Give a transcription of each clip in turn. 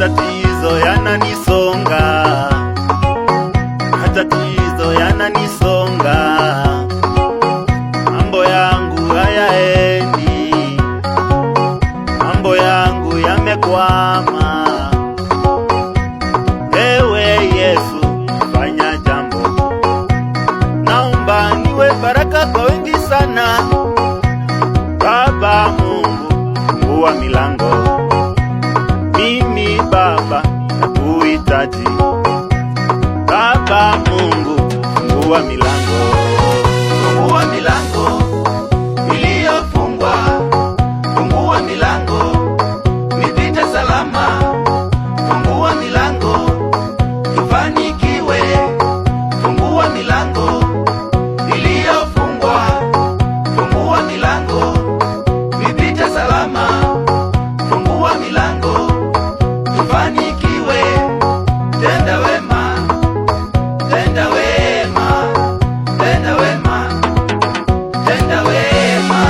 matatizo yananisonga, matatizo yananisonga, mambo yangu hayaendi, mambo yangu yamekwama. Ewe Yesu, fanya jambo, naomba niwe baraka kwa wengi sana. Baba Mungu, fungua milango, mimi Baba nakuhitaji. Baba Mungu, fungua milango, fungua milango iliyofungwa, fungua milango nipite salama, fungua milango tufanikiwe, fungua milango iliyofungwa, fungua milango nipite salama, fungua milango tufanikiwe. Tenda wema, tenda wema, tenda wema, tenda wema.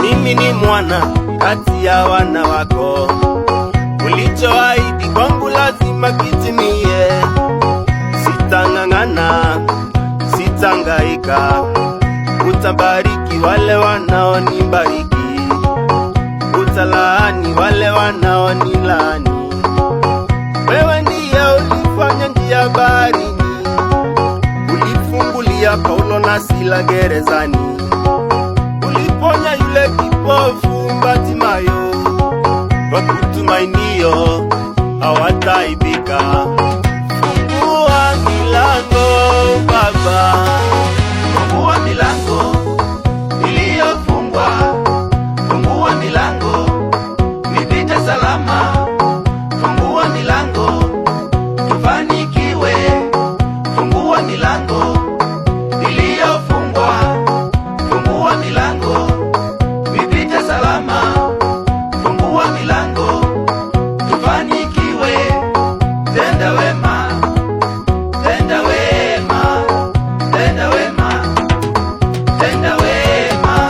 mimi ni mwana kati ya wana wako, ulichoahidi kwangu lazima kitimie. Sitang'ang'ana, sitangaika, utabariki wale wanaonibariki, utalaani wale wanaonilaani. Wewe ndiye ulifanya njia baharini, ulifungulia Paulo na Sila gerezani, uliponya yule kipofu Bartimayo, kwa kutumainio hawataibika. Fungua milango Baba, Fungua milango iliyofungwa, fungua milango nipite salama, fungua milango tufanikiwe, fungua milango iliyofungwa, fungua milango nipite salama, fungua milango tufanikiwe. Tenda wema, tenda wema, tenda wema, tenda wema,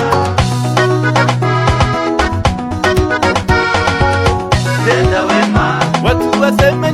tenda wema. watu waseme